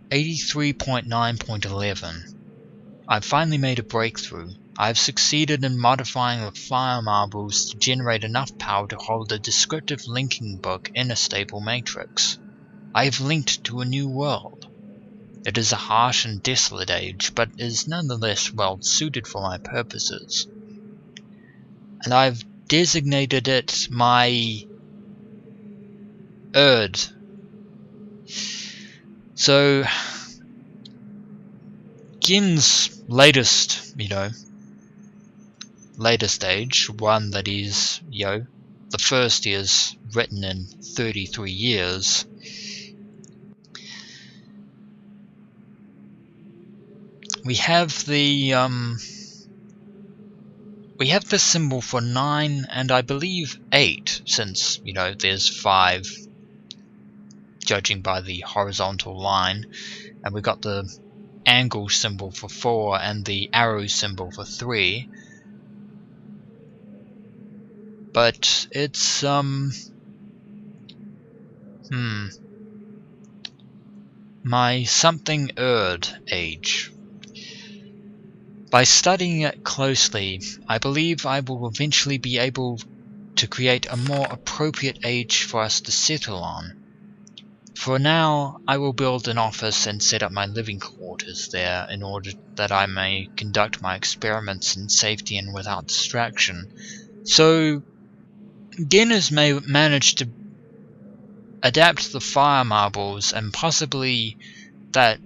83.9.11. I've finally made a breakthrough. I've succeeded in modifying the fire marbles to generate enough power to hold a descriptive linking book in a stable matrix. I have linked to a new world. It is a harsh and desolate age, but is nonetheless well suited for my purposes. And I've designated it my Erd. So, Gehn's latest age, one that is, the first he has written in 33 years, we have the symbol for 9 and I believe 8, since, there's 5 judging by the horizontal line, and we got the angle symbol for 4 and the arrow symbol for 3. But it's my something Erd age. By studying it closely, I believe I will eventually be able to create a more appropriate age for us to settle on. For now, I will build an office and set up my living quarters there in order that I may conduct my experiments in safety and without distraction. So, Gehn has managed to adapt the fire marbles, and possibly that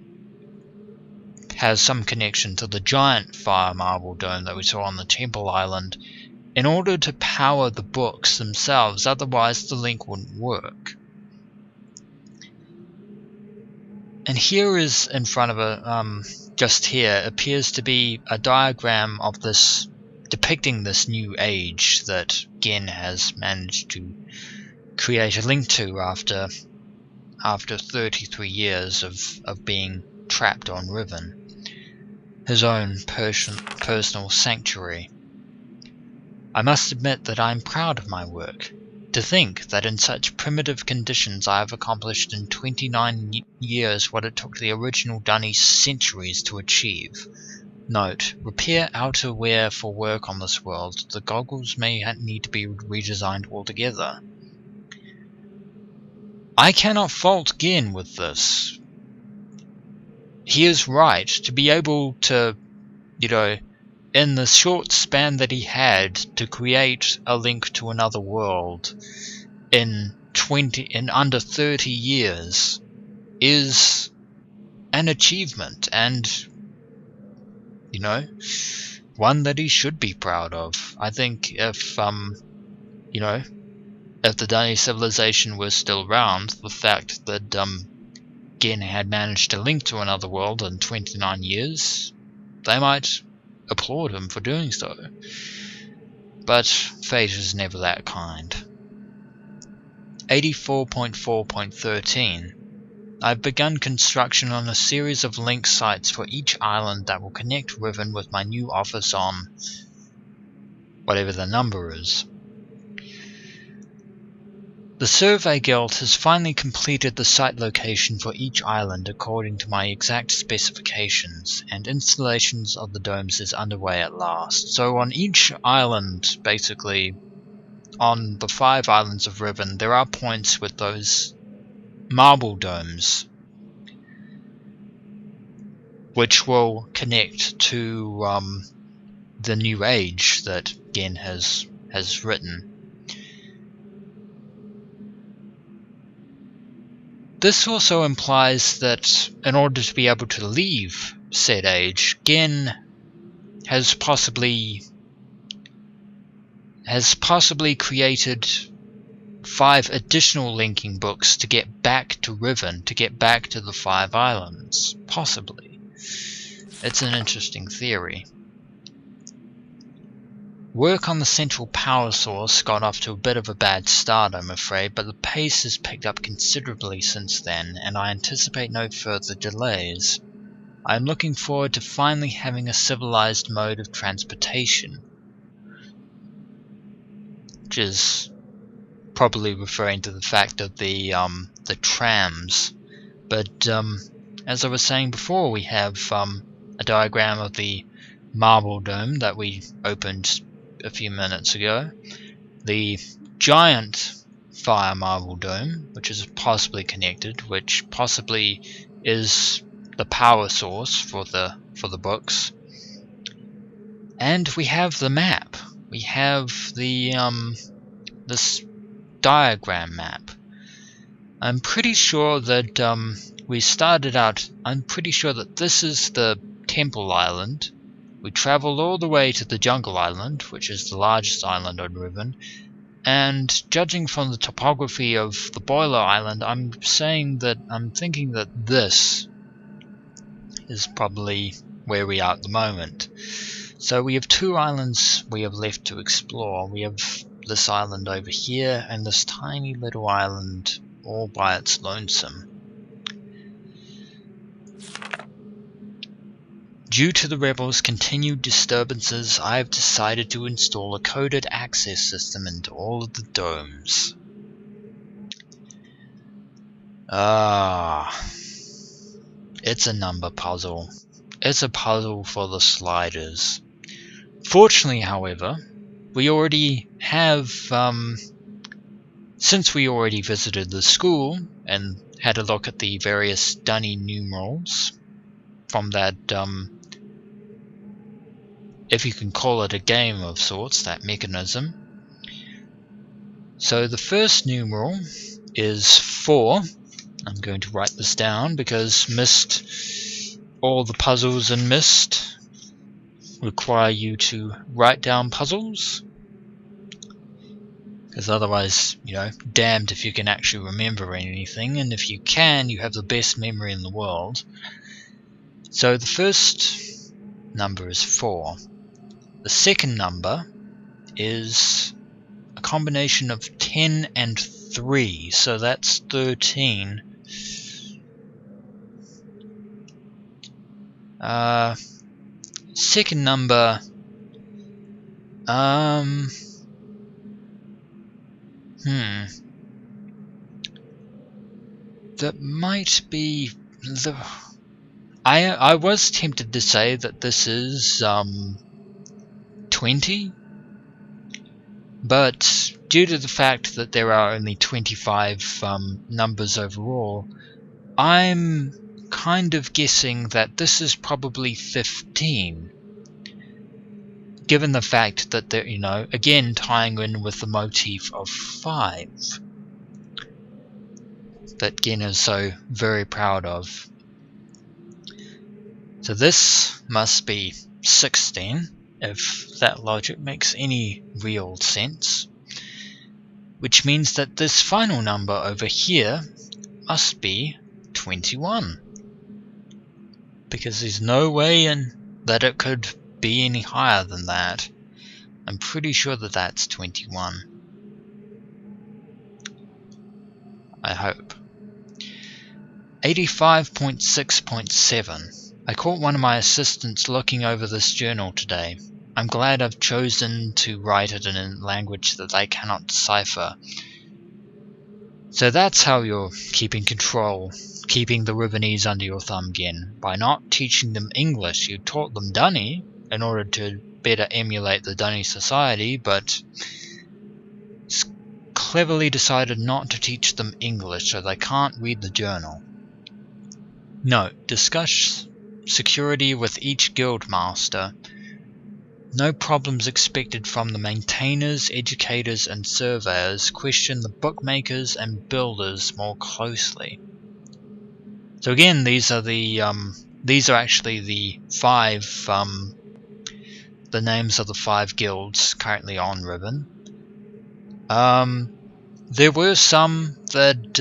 has some connection to the giant fire marble dome that we saw on the Temple Island, in order to power the books themselves, otherwise the link wouldn't work. And here is in front of just here, appears to be a diagram of this, depicting this new age that Gehn has managed to create a link to after 33 years of being trapped on Riven, his own personal sanctuary. I must admit that I am proud of my work. To think that in such primitive conditions I have accomplished in 29 years what it took the original Dunnies centuries to achieve. Note: repair outerwear for work on this world. The goggles may need to be redesigned altogether. I cannot fault Gehn with this. He is right. To be able to, in the short span that he had to create a link to another world in under 30 years is an achievement, and one that he should be proud of. I think if the Dunny civilization was still around, the fact that Gehn had managed to link to another world in 29 years, they might applaud him for doing so. But fate is never that kind. 84.4.13. I've begun construction on a series of link sites for each island that will connect Riven with my new office on whatever the number is. The Survey Guild has finally completed the site location for each island according to my exact specifications, and installations of the domes is underway at last. So on each island, basically, on the 5 islands of Riven, there are points with those marble domes, which will connect to the new age that Gehn has written. This also implies that in order to be able to leave said age, Gehn has possibly created 5 additional linking books to get back to Riven, to get back to the 5 islands. Possibly. It's an interesting theory. Work on the central power source got off to a bit of a bad start, I'm afraid, but the pace has picked up considerably since then, and I anticipate no further delays. I am looking forward to finally having a civilized mode of transportation, which is probably referring to the fact of the trams. But as I was saying before, we have a diagram of the marble dome that we opened a few minutes ago. The giant fire marble dome, which is possibly connected, which possibly is the power source for the books. And we have the map. We have the this diagram map. I'm pretty sure that we started out. I'm pretty sure that this is the Temple Island. We travelled all the way to the Jungle Island, which is the largest island on Riven. And judging from the topography of the Boiler Island, I'm thinking that this is probably where we are at the moment. So we have two islands we have left to explore. We have this island over here and this tiny little island all by its lonesome. Due to the rebels' continued disturbances, I have decided to install a coded access system into all of the domes. It's a number puzzle. It's a puzzle for the sliders. Fortunately, however, we already have, since we already visited the school and had a look at the various dunny numerals from that, if you can call it a game of sorts, that mechanism. So the first numeral is 4. I'm going to write this down because Myst, all the puzzles in Myst require you to write down puzzles. Because otherwise, damned if you can actually remember anything, and if you can, you have the best memory in the world. So the first number is 4. The second number is a combination of 10 and 3, so that's 13. Second number, that might be the... I was tempted to say that this is 20, but due to the fact that there are only 25 numbers overall, I'm kind of guessing that this is probably 15. Given the fact that they're, again tying in with the motif of 5 that Gehn is so very proud of. So this must be 16, if that logic makes any real sense. Which means that this final number over here must be 21. Because there's no way that it could be any higher than that. I'm pretty sure that that's 21. I hope. 85.6.7. I caught one of my assistants looking over this journal today. I'm glad I've chosen to write it in a language that they cannot decipher. So that's how you're keeping control, keeping the Rivenese under your thumb again. By not teaching them English, you taught them Dunny in order to better emulate the Dunny society, but cleverly decided not to teach them English so they can't read the journal. Note: discuss security with each guild master. No problems expected from the maintainers, educators, and surveyors. Question the bookmakers and builders more closely. So again, these are actually the 5 the names of the 5 guilds currently on Riven. There were some that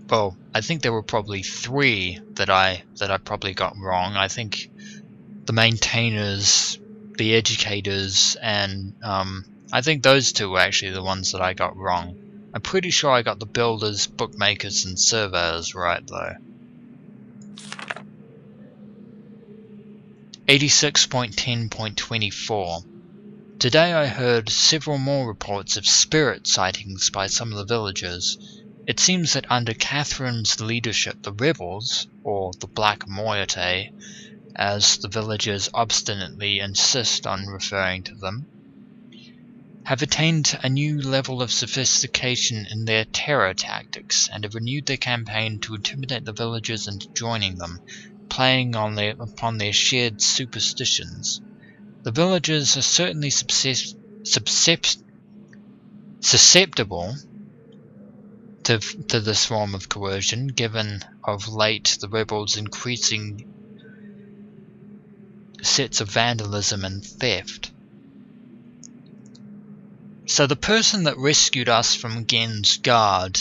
well, I think there were probably 3 that I probably got wrong. I think the maintainers, the educators, and I think those 2 were actually the ones that I got wrong. I'm pretty sure I got the builders, bookmakers, and surveyors right though. 86.10.24. Today I heard several more reports of spirit sightings by some of the villagers. It seems that under Catherine's leadership, the rebels, or the Black Moiete, as the villagers obstinately insist on referring to them, have attained a new level of sophistication in their terror tactics and have renewed their campaign to intimidate the villagers into joining them, playing upon their shared superstitions. The villagers are certainly susceptible to this form of coercion, given of late the rebels' increasing sets of vandalism and theft. So the person that rescued us from Gehn's guard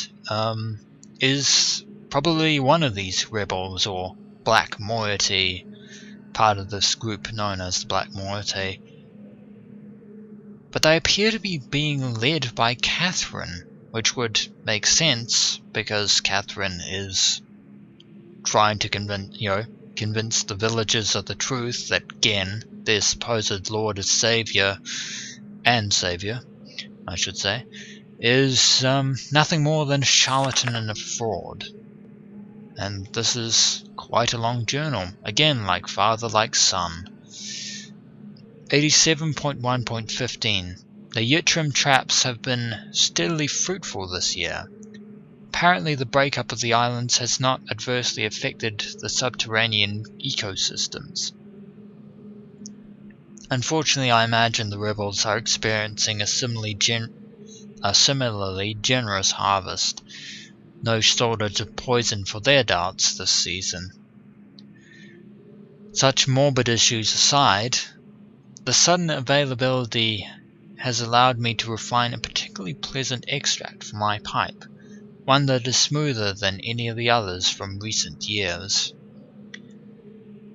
is probably one of these rebels or Black Moiety, part of this group known as the Black Moiety. But they appear to be being led by Catherine, which would make sense because Catherine is trying to convince the villagers of the truth that Gehn, their supposed Lord and Savior, I should say, is nothing more than a charlatan and a fraud. And this is quite a long journal. Again, like father, like son. 87.1.15. The Yttrim traps have been steadily fruitful this year. Apparently the breakup of the islands has not adversely affected the subterranean ecosystems. Unfortunately, I imagine the rebels are experiencing a similarly generous harvest. No shortage of poison for their darts this season. Such morbid issues aside, the sudden availability has allowed me to refine a particularly pleasant extract for my pipe, one that is smoother than any of the others from recent years.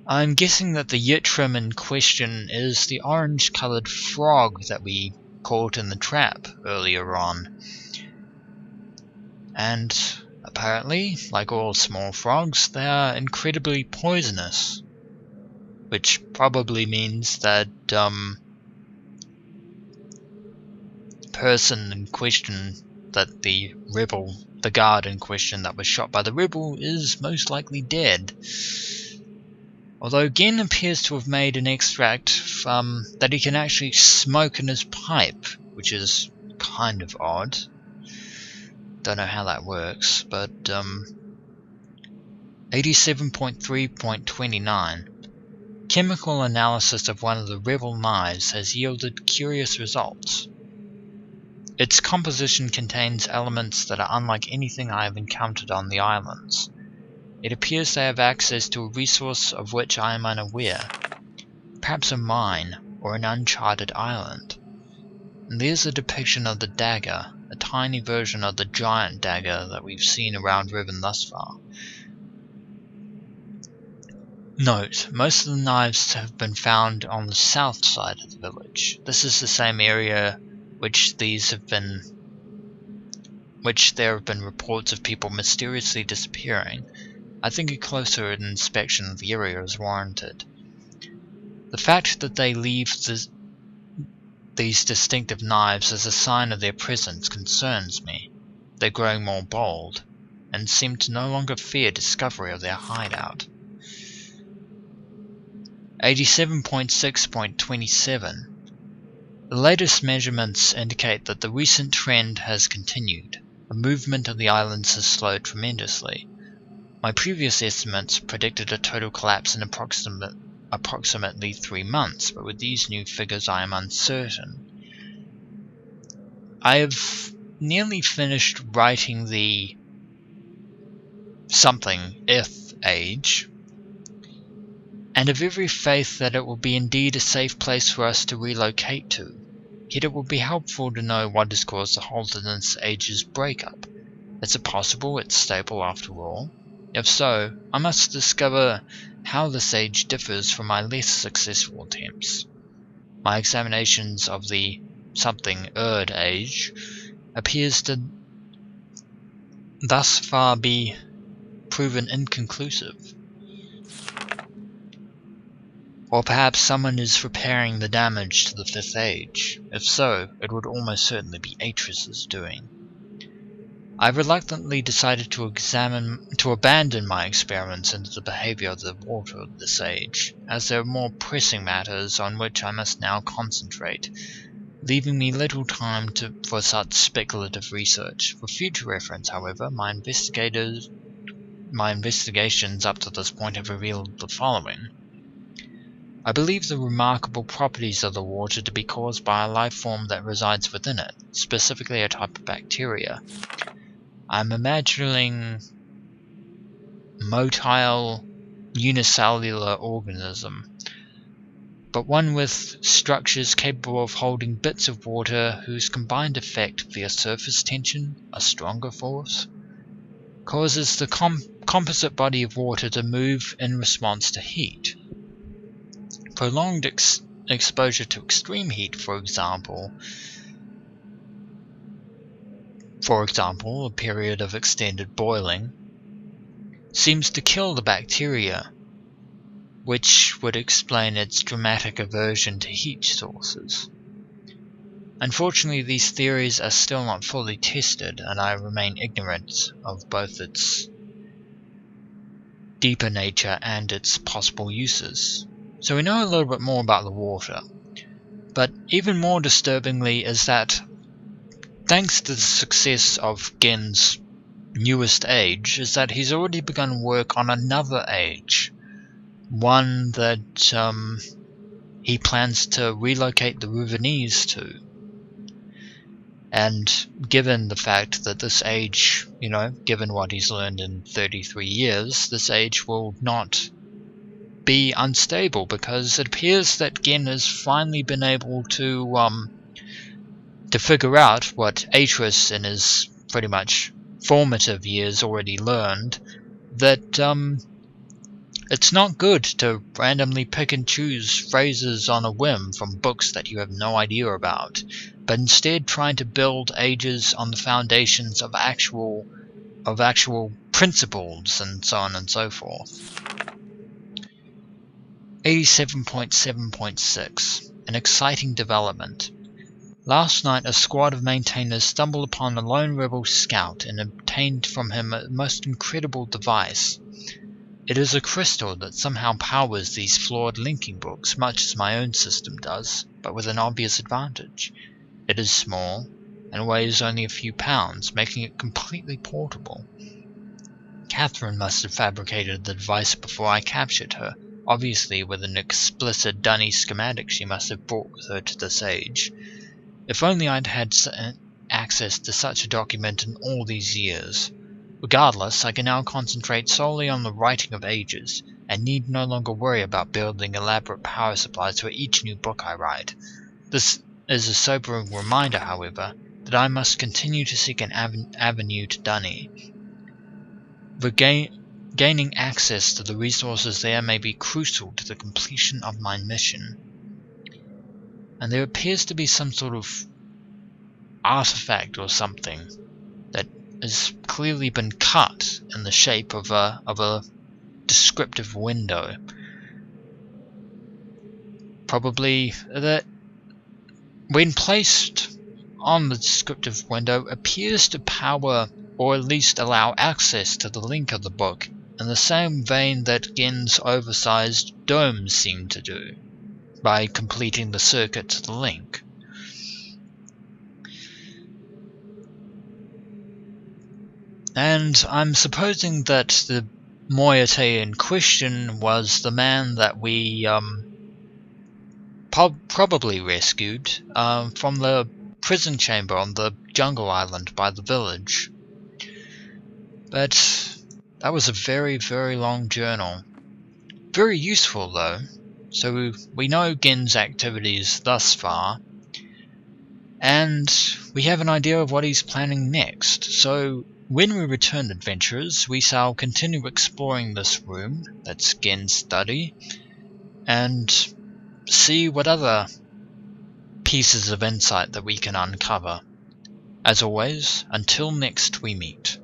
I'm guessing that the Yttrim in question is the orange-coloured frog that we caught in the trap earlier on. And apparently, like all small frogs, they are incredibly poisonous. Which probably means that person in question, that the guard in question that was shot by the rebel, is most likely dead. Although Gehn appears to have made an extract that he can actually smoke in his pipe, which is kind of odd. Don't know how that works, but 87.3.29. Chemical analysis of one of the rebel knives has yielded curious results. Its composition contains elements that are unlike anything I have encountered on the islands. It appears they have access to a resource of which I am unaware, perhaps a mine or an uncharted island. And there's a depiction of the dagger, a tiny version of the giant dagger that we've seen around Riven thus far. Note, most of the knives have been found on the south side of the village. This is the same area which there have been reports of people mysteriously disappearing. I think a closer inspection of the area is warranted. The fact that they leave these distinctive knives as a sign of their presence concerns me. They're growing more bold, and seem to no longer fear discovery of their hideout. 87.6.27. The latest measurements indicate that the recent trend has continued. The movement of the islands has slowed tremendously. My previous estimates predicted a total collapse in approximately 3 months, but with these new figures I am uncertain. I have nearly finished writing the if age, and have every faith that it will be indeed a safe place for us to relocate to. Yet it would be helpful to know what has caused the Holderness Age's breakup. Is it possible it's stable after all? If so, I must discover how this age differs from my less successful attempts. My examinations of the Erd age appears to thus far be proven inconclusive. Or perhaps someone is repairing the damage to the 5th age. If so, it would almost certainly be Atris's doing. I reluctantly decided to abandon my experiments into the behavior of the water of this age, as there are more pressing matters on which I must now concentrate, leaving me little time for such speculative research. For future reference, however, my investigations up to this point have revealed the following. I believe the remarkable properties of the water to be caused by a life form that resides within it, specifically a type of bacteria. I'm imagining motile unicellular organism, but one with structures capable of holding bits of water whose combined effect via surface tension, a stronger force, causes the composite body of water to move in response to heat. Prolonged exposure to extreme heat, for example, a period of extended boiling, seems to kill the bacteria, which would explain its dramatic aversion to heat sources. Unfortunately, these theories are still not fully tested, and I remain ignorant of both its deeper nature and its possible uses. So we know a little bit more about the water, but even more disturbingly is that thanks to the success of Gehn's newest age, is that he's already begun work on another age, one that he plans to relocate the Rivenese to. And given the fact that this age, given what he's learned in 33 years, this age will not be unstable, because it appears that Gehn has finally been able to figure out what Atreus in his pretty much formative years already learned, that it's not good to randomly pick and choose phrases on a whim from books that you have no idea about, but instead trying to build ages on the foundations of actual principles, and so on and so forth. 87.7.6 An exciting development. Last night a squad of maintainers stumbled upon a lone rebel scout and obtained from him a most incredible device. It is a crystal that somehow powers these flawed linking books, much as my own system does, but with an obvious advantage. It is small, and weighs only a few pounds, making it completely portable. Catherine must have fabricated the device before I captured her, obviously with an explicit dunny schematic she must have brought with her to this age. If only I'd had access to such a document in all these years. Regardless, I can now concentrate solely on the writing of ages, and need no longer worry about building elaborate power supplies for each new book I write. This is a sobering reminder, however, that I must continue to seek an avenue to Dunny. Gaining access to the resources there may be crucial to the completion of my mission. And there appears to be some sort of artifact or something that has clearly been cut in the shape of a descriptive window. Probably that, when placed on the descriptive window, appears to power or at least allow access to the link of the book, in the same vein that Gehn's oversized domes seem to do, by completing the circuit to the link. And I'm supposing that the moiety in question was the man that we probably rescued from the prison chamber on the jungle island by the village. But that was a very, very long journal. Very useful, though. So we know Gehn's activities thus far, and we have an idea of what he's planning next. So when we return, adventurers, we shall continue exploring this room, that's Gehn's study, and see what other pieces of insight that we can uncover. As always, until next we meet.